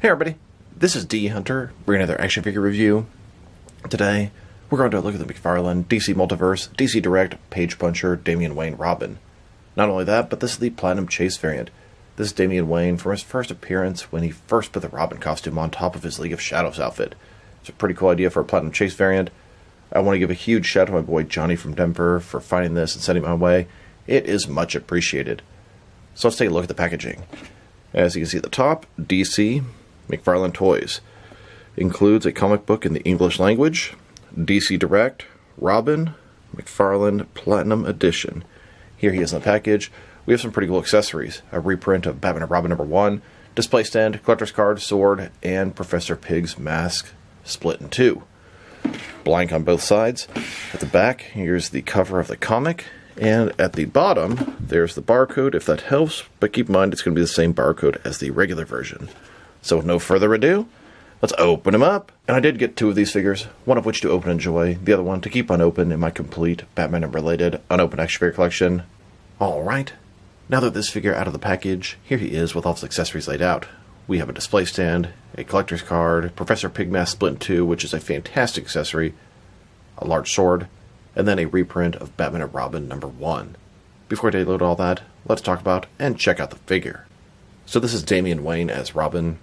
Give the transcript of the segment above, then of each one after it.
Hey everybody, this is D Hunter, bringing another action figure review. Today, we're going to look at the McFarlane DC Multiverse, DC Direct, Page Puncher, Damian Wayne, Robin. Not only that, but this is the Platinum Chase variant. This is Damian Wayne from his first appearance when he first put the Robin costume on top of his League of Shadows outfit. It's a pretty cool idea for a Platinum Chase variant. I want to give a huge shout out to my boy Johnny from Denver for finding this and sending it my way. It is much appreciated. So let's take a look at the packaging. As you can see at the top, DC McFarlane Toys. Includes a comic book in the English language, DC Direct, Robin, McFarlane Platinum Edition. Here he is in the package. We have some pretty cool accessories. A reprint of Batman and Robin #1, display stand, collector's card, sword, and Professor Pig's mask split in two. Blank on both sides. At the back, here's the cover of the comic. And at the bottom, there's the barcode, if that helps. But keep in mind, it's going to be the same barcode as the regular version. So with no further ado, let's open them up. And I did get two of these figures, one of which to open and enjoy, the other one to keep unopened in my complete Batman and related unopened action figure collection. Alright, now that this figure out of the package, here he is with all his accessories laid out. We have a display stand, a collector's card, Professor Pig mask split in two, which is a fantastic accessory, a large sword, and then a reprint of Batman and Robin #1. Before I download all that, let's talk about and check out the figure. So this is Damian Wayne as Robin.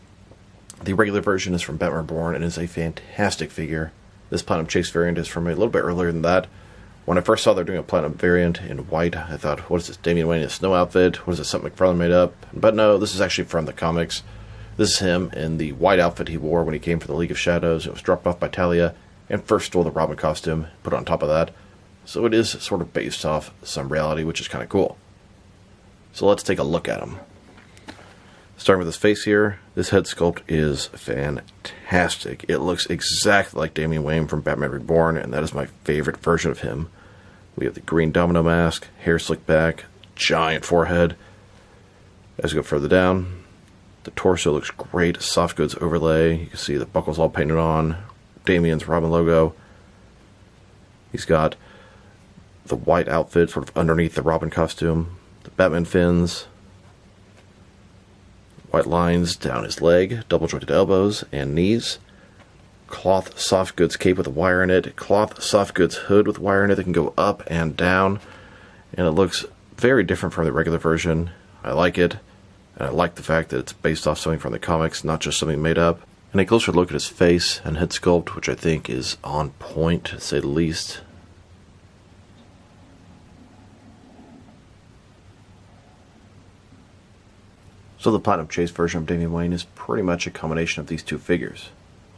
The regular version is from Batman Reborn and is a fantastic figure. This Platinum Chase variant is from a little bit earlier than that. When I first saw they're doing a Platinum variant in white, I thought, what is this, Damian Wayne in a snow outfit? What is this, something McFarlane made up? But no, this is actually from the comics. This is him in the white outfit he wore when he came for the League of Shadows. It was dropped off by Talia and first stole the Robin costume, put it on top of that. So it is sort of based off some reality, which is kind of cool. So let's take a look at him. Starting with his face here, this head sculpt is fantastic. It looks exactly like Damian Wayne from Batman Reborn, and that is my favorite version of him. We have the green domino mask, hair slicked back, giant forehead. As we go further down, the torso looks great, soft goods overlay. You can see the buckles all painted on, Damian's Robin logo. He's got the white outfit sort of underneath the Robin costume, the Batman fins, white lines down his leg, double jointed elbows and knees, cloth soft goods cape with a wire in it, cloth soft goods hood with wire in it that can go up and down, and it looks very different from the regular version. I like it, and I like the fact that it's based off something from the comics, not just something made up. And a closer look at his face and head sculpt, which I think is on point, to say the least. So the Platinum Chase version of Damian Wayne is pretty much a combination of these two figures.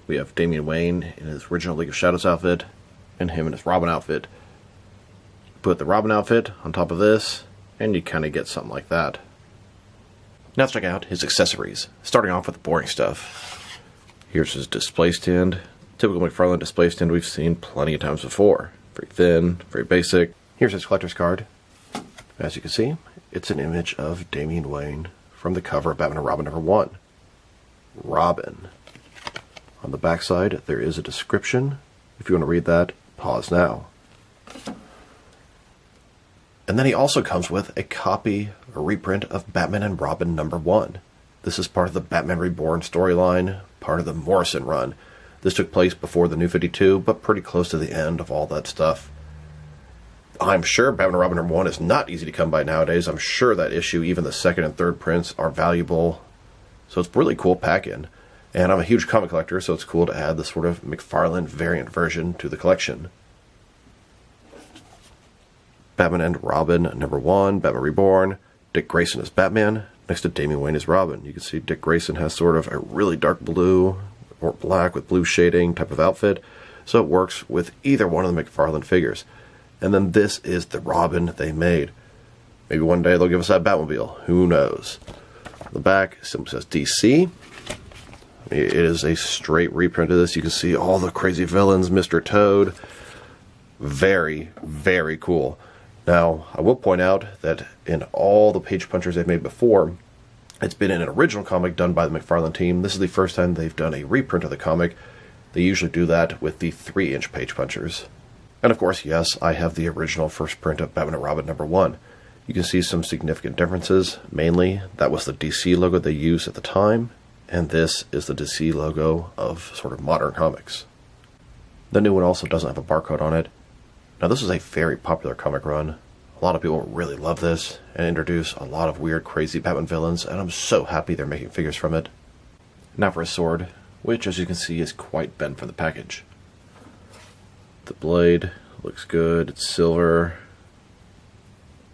We have Damian Wayne in his original League of Shadows outfit, and him in his Robin outfit. Put the Robin outfit on top of this, and you kind of get something like that. Now let's check out his accessories, starting off with the boring stuff. Here's his display stand. Typical McFarlane display stand we've seen plenty of times before. Very thin, very basic. Here's his collector's card. As you can see, it's an image of Damian Wayne from the cover of Batman and Robin #1. Robin. On the back side, there is a description. If you want to read that, pause now. And then he also comes with a copy, a reprint of Batman and Robin #1. This is part of the Batman Reborn storyline, part of the Morrison run. This took place before the New 52, but pretty close to the end of all that stuff. I'm sure Batman and Robin #1 is not easy to come by nowadays. I'm sure that issue, even the second and third prints, are valuable. So it's really cool pack-in. And I'm a huge comic collector, so it's cool to add this sort of McFarlane variant version to the collection. Batman and Robin #1, Batman Reborn, Dick Grayson as Batman, next to Damian Wayne as Robin. You can see Dick Grayson has sort of a really dark blue or black with blue shading type of outfit, so it works with either one of the McFarlane figures. And then this is the Robin they made. Maybe one day they'll give us that Batmobile. Who knows? The back simply says DC. It is a straight reprint of this. You can see all the crazy villains, Mr. Toad. Very, very cool. Now, I will point out that in all the page punchers they've made before, it's been in an original comic done by the McFarlane team. This is the first time they've done a reprint of the comic. They usually do that with the 3-inch page punchers. And of course, yes, I have the original first print of Batman and Robin #1. You can see some significant differences. Mainly, that was the DC logo they used at the time. And this is the DC logo of sort of modern comics. The new one also doesn't have a barcode on it. Now this is a very popular comic run. A lot of people really love this and introduce a lot of weird, crazy Batman villains, and I'm so happy they're making figures from it. Now for his sword, which as you can see is quite bent from the package. The blade looks good, it's silver.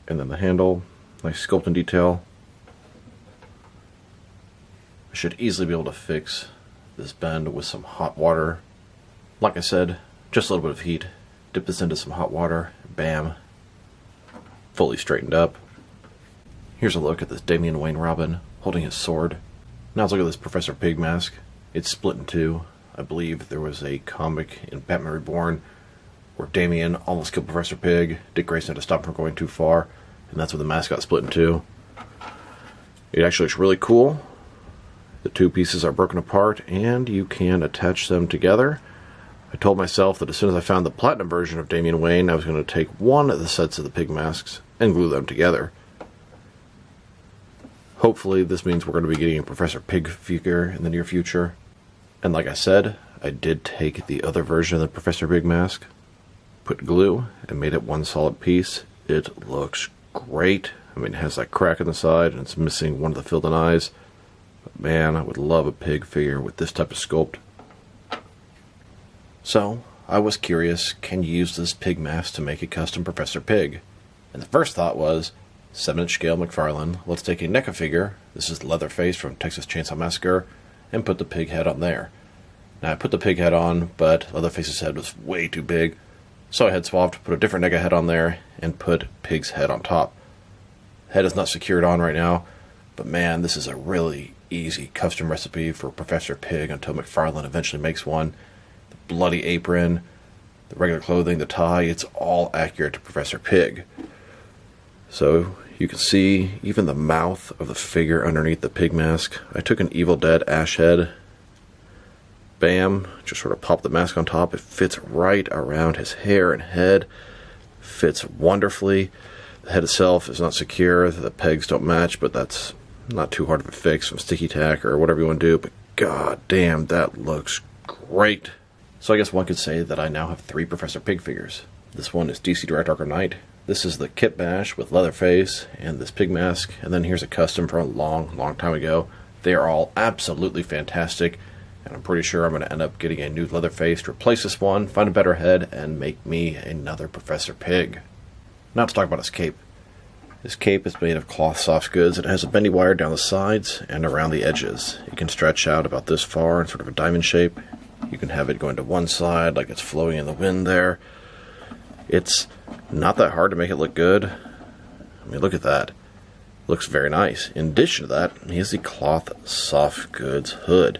And then the handle, nice sculpt and detail. I should easily be able to fix this bend with some hot water. Like I said, just a little bit of heat. Dip this into some hot water, bam. Fully straightened up. Here's a look at this Damian Wayne Robin holding his sword. Now let's look at this Professor Pig mask. It's split in two. I believe there was a comic in Batman Reborn where Damian almost killed Professor Pig. Dick Grayson had to stop him from going too far, and that's when the mask got split in two. It actually looks really cool. The two pieces are broken apart, and you can attach them together. I told myself that as soon as I found the platinum version of Damian Wayne, I was going to take one of the sets of the pig masks and glue them together. Hopefully this means we're going to be getting a Professor Pig figure in the near future. And like I said, I did take the other version of the Professor Pig mask, put glue, and made it one solid piece. It looks great. I mean, it has that crack in the side, and it's missing one of the filled-in eyes. But man, I would love a pig figure with this type of sculpt. So, I was curious, can you use this pig mask to make a custom Professor Pig? And the first thought was, 7-inch scale McFarlane, let's take a NECA figure, this is Leatherface from Texas Chainsaw Massacre, and put the pig head on there. Now I put the pig head on, but Leatherface's head was way too big, so I head swapped, put a different NECA head on there, and put pig's head on top. Head is not secured on right now, but man, this is a really easy custom recipe for Professor Pig until McFarlane eventually makes one. The bloody apron, the regular clothing, the tie, it's all accurate to Professor Pig. So you can see even the mouth of the figure underneath the pig mask. I took an Evil Dead ash head, bam, just sort of popped the mask on top. It fits right around his hair and head, fits wonderfully. The head itself is not secure, the pegs don't match, but that's not too hard of a fix from sticky tack or whatever you want to do, but god damn, that looks great. So I guess one could say that I now have 3 Professor Pig figures. This one is DC Direct Arkham Knight. This is the Kit Bash with Leatherface and this pig mask, and then here's a custom from a long time ago. They are all absolutely fantastic, and I'm pretty sure I'm going to end up getting a new Leatherface to replace this one, find a better head, and make me another Professor Pig. Now let's talk about his cape. This cape is made of cloth soft goods. It has a bendy wire down the sides and around the edges. It can stretch out about this far in sort of a diamond shape. You can have it going to one side like it's flowing in the wind there. It's not that hard to make it look good. I mean, look at that. It looks very nice. In addition to that, he has the cloth soft goods hood.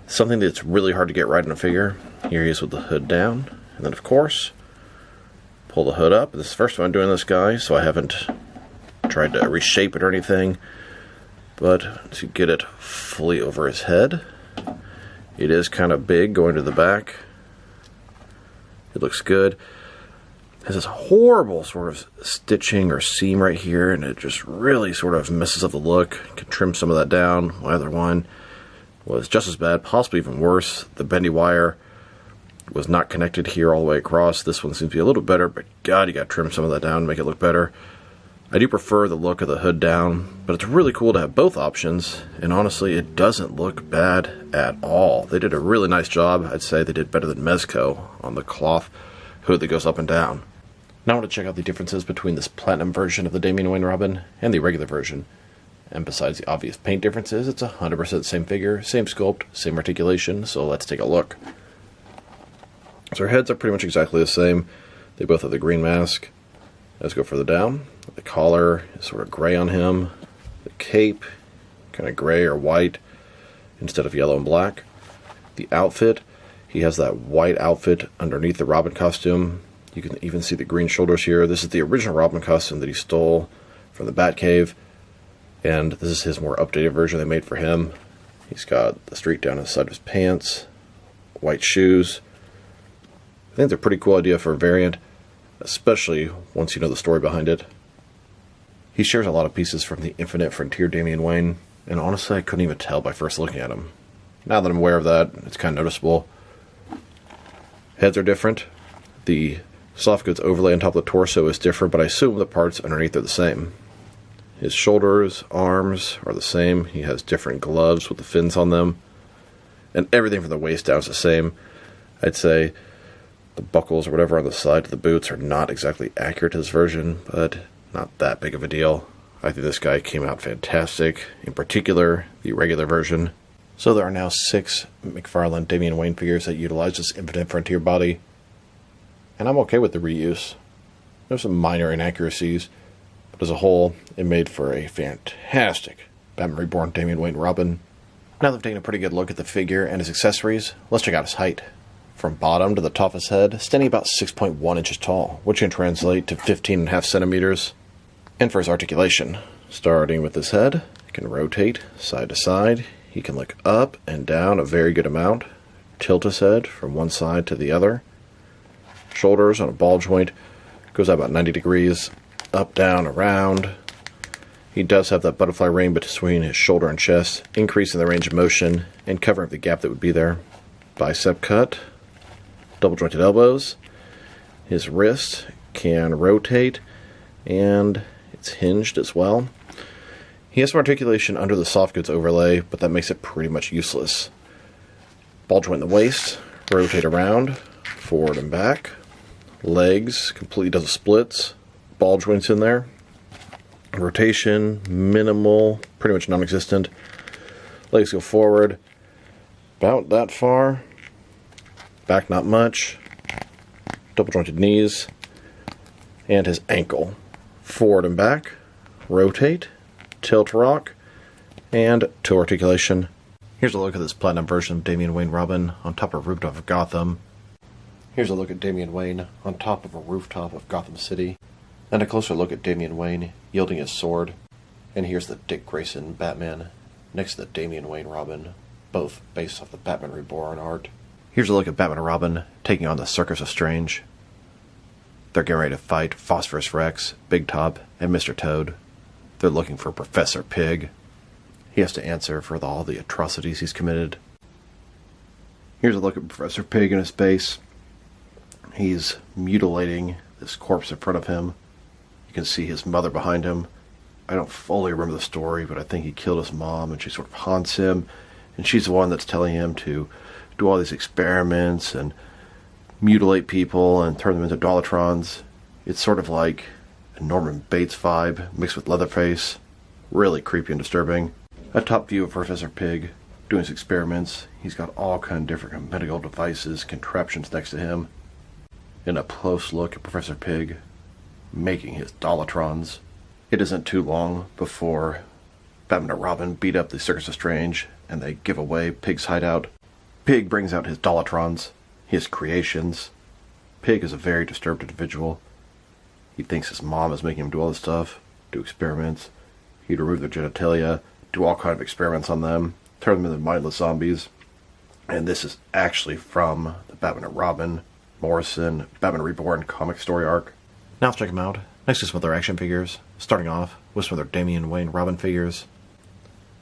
Something that's really hard to get right in a figure. Here he is with the hood down. And then, of course, pull the hood up. This is the first time I'm doing this guy, so I haven't tried to reshape it or anything. But to get it fully over his head, it is kind of big going to the back. It looks good. It has this horrible sort of stitching or seam right here, and it just really sort of messes up the look. You can trim some of that down. My other one was just as bad, possibly even worse. The bendy wire was not connected here all the way across. This one seems to be a little better, but god, you gotta trim some of that down to make it look better. I do prefer the look of the hood down, but it's really cool to have both options, and honestly, it doesn't look bad at all. They did a really nice job. I'd say they did better than Mezco on the cloth hood that goes up and down. Now I want to check out the differences between this platinum version of the Damian Wayne Robin and the regular version. And besides the obvious paint differences, it's 100% the same figure, same sculpt, same articulation, so let's take a look. So our heads are pretty much exactly the same. They both have the green mask. Let's go further down. The collar is sort of gray on him. The cape, kind of gray or white instead of yellow and black. The outfit, he has that white outfit underneath the Robin costume. You can even see the green shoulders here. This is the original Robin costume that he stole from the Batcave, and this is his more updated version they made for him. He's got the streak down the side of his pants, white shoes. I think they're a pretty cool idea for a variant, especially once you know the story behind it. He shares a lot of pieces from the Infinite Frontier Damian Wayne. and honestly I couldn't even tell by first looking at him. Now that I'm aware of that, it's kind of noticeable. Heads are different. The soft goods overlay on top of the torso is different, but I assume the parts underneath are the same. His shoulders, arms are the same. He has different gloves with the fins on them. And everything from the waist down is the same. I'd say the buckles or whatever on the side of the boots are not exactly accurate to this version, but not that big of a deal. I think this guy came out fantastic, in particular, the regular version. So there are now 6 McFarlane Damian Wayne figures that utilize this Infinite Frontier body, and I'm okay with the reuse. There's some minor inaccuracies, but as a whole, it made for a fantastic Batman Reborn Damian Wayne Robin. Now that I've taken a pretty good look at the figure and his accessories, let's check out his height. From bottom to the top of his head, standing about 6.1 inches tall, which can translate to 15.5 centimeters. And for his articulation, starting with his head, he can rotate side to side. He can look up and down a very good amount, tilt his head from one side to the other. Shoulders on a ball joint, goes out about 90 degrees, up, down, around. He does have that butterfly ring between his shoulder and chest, increasing the range of motion and covering up the gap that would be there. Bicep cut, double jointed elbows. His wrist can rotate, and it's hinged as well. He has some articulation under the soft goods overlay, but that makes it pretty much useless. Ball joint in the waist, rotate around, forward and back. Legs, completely does the splits. Ball joints in there. Rotation, minimal, pretty much non-existent. Legs go forward, about that far. Back not much. Double jointed knees. And his ankle. Forward and back. Rotate. Tilt rock. And toe articulation. Here's a look at this platinum version of Damian Wayne Robin on top of a rooftop of Gotham. Here's a look at Damian Wayne on top of a rooftop of Gotham City. And a closer look at Damian Wayne wielding his sword. And here's the Dick Grayson Batman next to the Damian Wayne Robin, both based off the Batman Reborn art. Here's a look at Batman and Robin taking on the Circus of Strange. They're getting ready to fight Phosphorus Rex, Big Top, and Mr. Toad. They're looking for Professor Pig. He has to answer for all the atrocities he's committed. Here's a look at Professor Pig in his base. He's mutilating this corpse in front of him. You can see his mother behind him. I don't fully remember the story, but I think he killed his mom, and she sort of haunts him. And she's the one that's telling him to do all these experiments and mutilate people and turn them into Dolatrons. It's sort of like a Norman Bates vibe mixed with Leatherface. Really creepy and disturbing. A top view of Professor Pig doing his experiments. He's got all kind of different medical devices, contraptions next to him. And a close look at Professor Pig making his Dolatrons. It isn't too long before Batman and Robin beat up the Circus of Strange and they give away Pig's hideout. Pig brings out his Dolatrons, his creations. Pig is a very disturbed individual. He thinks his mom is making him do all this stuff, do experiments. He'd remove their genitalia, do all kind of experiments on them, turn them into mindless zombies. And this is actually from the Batman and Robin Morrison Batman Reborn comic story arc. Now let's check them out. Next to some other action figures, starting off with some other Damian Wayne Robin figures.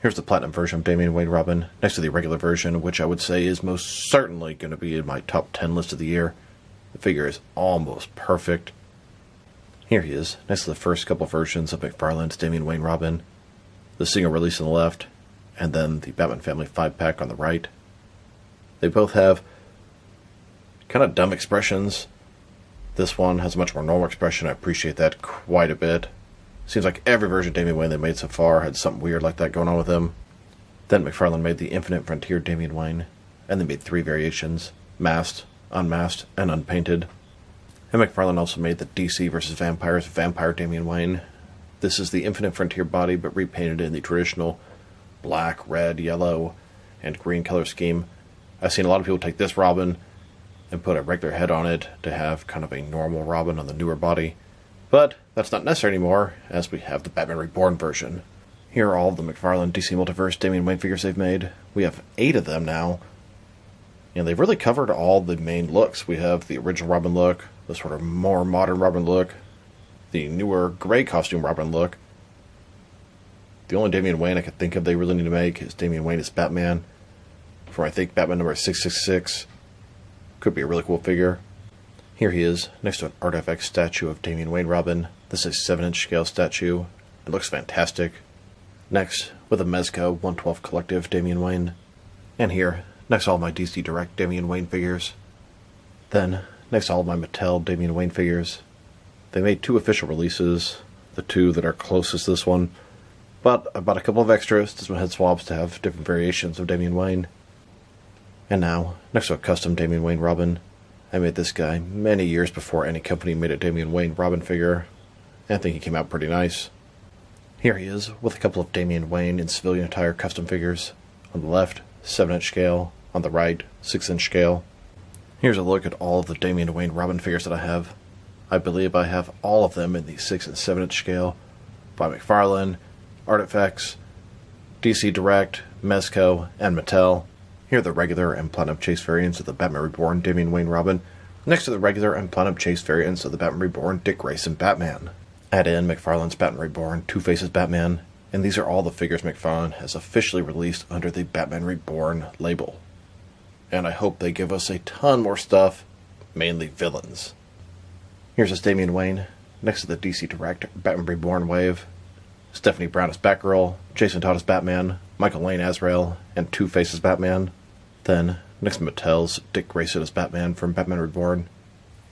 Here's the platinum version of Damian Wayne Robin, next to the regular version, which I would say is most certainly going to be in my top 10 list of the year. The figure is almost perfect. Here he is, next to the first couple versions of McFarlane's Damian Wayne Robin. The single release on the left, and then the Batman Family 5-pack on the right. They both have kind of dumb expressions. This one has a much more normal expression. I appreciate that quite a bit. Seems like every version of Damian Wayne they made so far had something weird like that going on with him. Then McFarlane made the Infinite Frontier Damian Wayne, and they made 3 variations, masked, unmasked, and unpainted. And McFarlane also made the DC vs. Vampires Vampire Damian Wayne. This is the Infinite Frontier body, but repainted in the traditional black, red, yellow, and green color scheme. I've seen a lot of people take this Robin and put a regular head on it to have kind of a normal Robin on the newer body. But that's not necessary anymore, as we have the Batman Reborn version. Here are all of the McFarlane DC Multiverse Damian Wayne figures they've made. We have 8 of them now. And they've really covered all the main looks. We have the original Robin look, the sort of more modern Robin look, the newer gray costume Robin look, The only Damian Wayne I could think of they really need to make is Damian Wayne as Batman. For I think Batman number 666. Could be a really cool figure. Here he is, next to an artifact statue of Damian Wayne Robin. This is a 7-inch scale statue. It looks fantastic. Next, with a Mezco 112 Collective Damian Wayne. And here, next to all my DC Direct Damian Wayne figures. Then, next to all of my Mattel Damian Wayne figures. They made 2 official releases, the 2 that are closest to this one. But I bought a couple of extras to some head swaps to have different variations of Damian Wayne. And now, next to a custom Damian Wayne Robin. I made this guy many years before any company made a Damian Wayne Robin figure. And I think he came out pretty nice. Here he is, with a couple of Damian Wayne in civilian attire custom figures. On the left, 7-inch scale. On the right, 6-inch scale. Here's a look at all of the Damian Wayne Robin figures that I have. I believe I have all of them in the 6 and 7-inch scale. By McFarlane, Artifacts, DC Direct, Mezco, and Mattel. Here are the regular and Platinum Chase variants of the Batman Reborn Damian Wayne Robin, next to the regular and Platinum Chase variants of the Batman Reborn Dick Grayson Batman. Add in McFarlane's Batman Reborn Two Faces Batman, and these are all the figures McFarlane has officially released under the Batman Reborn label. And I hope they give us a ton more stuff, mainly villains. Here's this Damian Wayne, next to the DC Direct Batman Reborn wave. Stephanie Brown as Batgirl, Jason Todd as Batman, Michael Lane Azrael, and Two Faces Batman. Then, next to Mattel's Dick Grayson as Batman from Batman Reborn.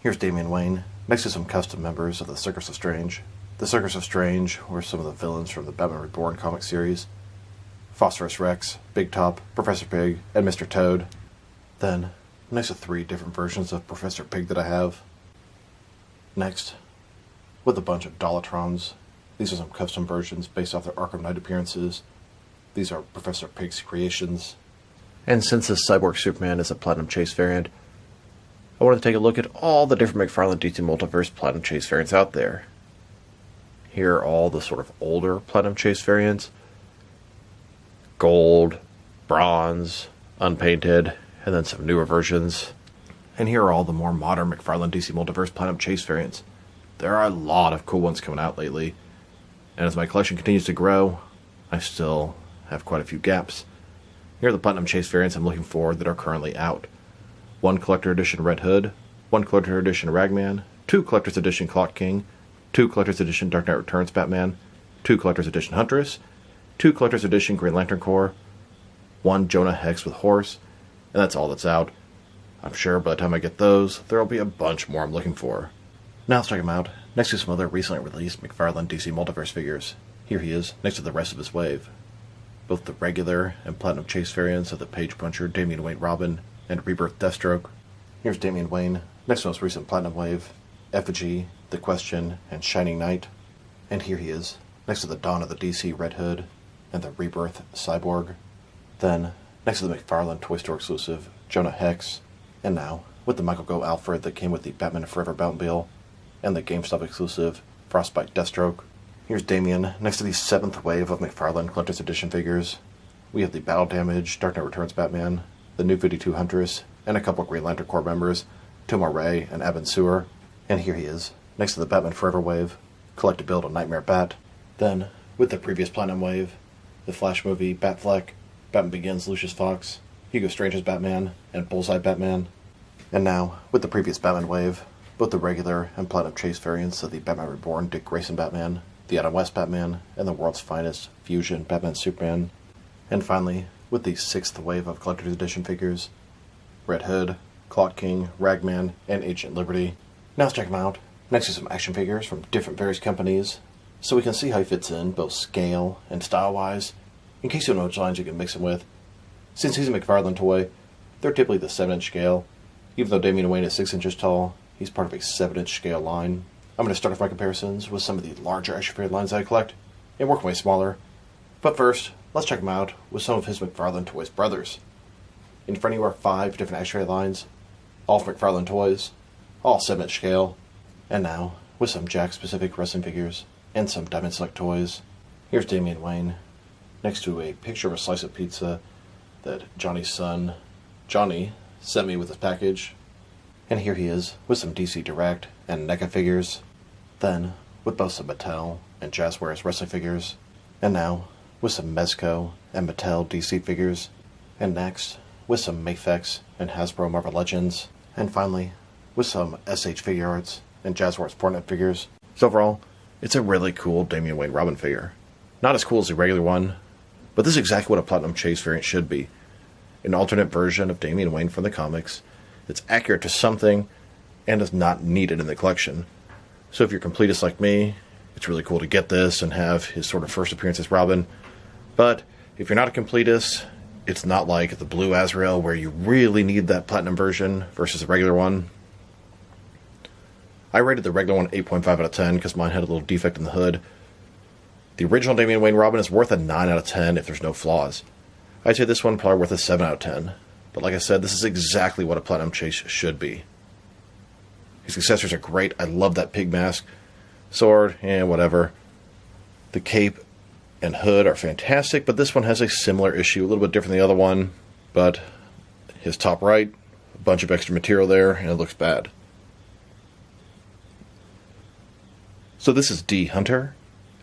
Here's Damian Wayne, next to some custom members of the Circus of Strange. The Circus of Strange were some of the villains from the Batman Reborn comic series. Phosphorus Rex, Big Top, Professor Pig, and Mr. Toad. Then, next to 3 different versions of Professor Pig that I have. Next, with a bunch of Dolatrons. These are some custom versions based off their Arkham Knight appearances. These are Professor Pig's creations. And since this Cyborg Superman is a Platinum Chase variant, I wanted to take a look at all the different McFarlane DC Multiverse Platinum Chase variants out there. Here are all the sort of older Platinum Chase variants. Gold, bronze, unpainted, and then some newer versions. And here are all the more modern McFarlane DC Multiverse Platinum Chase variants. There are a lot of cool ones coming out lately. And as my collection continues to grow, I still have quite a few gaps. Here are the Platinum Chase variants I'm looking for that are currently out. 1 Collector Edition Red Hood, 1 Collector Edition Ragman, 2 Collector's Edition Clock King, 2 Collector's Edition Dark Knight Returns Batman, 2 Collector's Edition Huntress, 2 Collector's Edition Green Lantern Corps, 1 Jonah Hex with Horse, and that's all that's out. I'm sure by the time I get those, there'll be a bunch more I'm looking for. Now let's check them out, next to some other recently released McFarlane DC Multiverse figures. Here he is, next to the rest of his wave. Both the regular and Platinum Chase variants of the Page Puncher Damian Wayne Robin and Rebirth Deathstroke. Here's Damian Wayne, next to most recent Platinum Wave, Effigy, The Question, and Shining Knight. And here he is, next to the Dawn of the DC Red Hood and the Rebirth Cyborg. Then, next to the McFarlane Toy Store exclusive, Jonah Hex. And now, with the Michael Go Alfred that came with the Batman Forever Batmobile and the GameStop exclusive Frostbite Deathstroke. Here's Damian, next to the 7th wave of McFarlane Collector's Edition figures. We have the Battle Damage Dark Knight Returns Batman, the New 52 Huntress, and a couple of Green Lantern Corps members, Tomar Ray and Abin Sur. And here he is, next to the Batman Forever wave, Collect to Build a Nightmare Bat. Then, with the previous Platinum wave, the Flash movie Batfleck, Batman Begins Lucius Fox, Hugo Strange's Batman, and Bullseye Batman. And now, with the previous Batman wave, both the regular and Platinum Chase variants of the Batman Reborn Dick Grayson Batman, the Adam West Batman, and the World's Finest Fusion Batman Superman. And finally, with the 6th wave of Collector's Edition figures, Red Hood, Clock King, Ragman, and Agent Liberty. Now let's check them out, next to some action figures from different various companies, so we can see how he fits in, both scale and style-wise, in case you don't know which lines you can mix him with. Since he's a McFarlane toy, they're typically the 7-inch scale. Even though Damian Wayne is 6 inches tall, he's part of a 7-inch scale line. I'm going to start off my comparisons with some of the larger action figure lines I collect, and work my way smaller. But first, let's check him out with some of his McFarlane Toys brothers. In front of you are 5 different action figure lines, all from McFarlane Toys, all 7-inch scale. And now, with some Jack-specific wrestling figures, and some Diamond Select toys, here's Damian Wayne, next to a picture of a slice of pizza that Johnny's son, Johnny, sent me with his package. And here he is, with some DC Direct and NECA figures. Then, with both some Mattel and Jazzwares wrestling figures. And now, with some Mezco and Mattel DC figures, and next with some Mafex and Hasbro Marvel Legends, and finally with some SH Figure Arts and Jazzwares Fortnite figures. So overall, it's a really cool Damian Wayne Robin figure. Not as cool as the regular one, but this is exactly what a Platinum Chase variant should be. An alternate version of Damian Wayne from the comics that's accurate to something and is not needed in the collection. So if you're completist like me, it's really cool to get this and have his sort of first appearance as Robin. But if you're not a completist, it's not like the Blue Azrael where you really need that Platinum version versus the regular one. I rated the regular one 8.5 out of 10 because mine had a little defect in the hood. The original Damian Wayne Robin is worth a 9 out of 10 if there's no flaws. I'd say this one probably worth a 7 out of 10. But like I said, this is exactly what a Platinum Chase should be. His accessories are great. I love that pig mask, sword, and whatever. The cape and hood are fantastic, but this one has a similar issue, a little bit different than the other one. But his top right, a bunch of extra material there, and it looks bad. So this is D Hunter.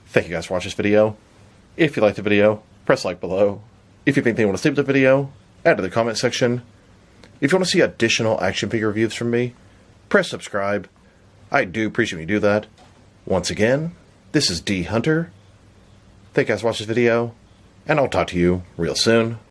Thank you guys for watching this video. If you liked the video, press like below. If you think they want to see the video, add to the comment section. If you want to see additional action figure reviews from me, press subscribe. I do appreciate when you do that. Once again, this is D Hunter. Thank you guys for watching this video, and I'll talk to you real soon.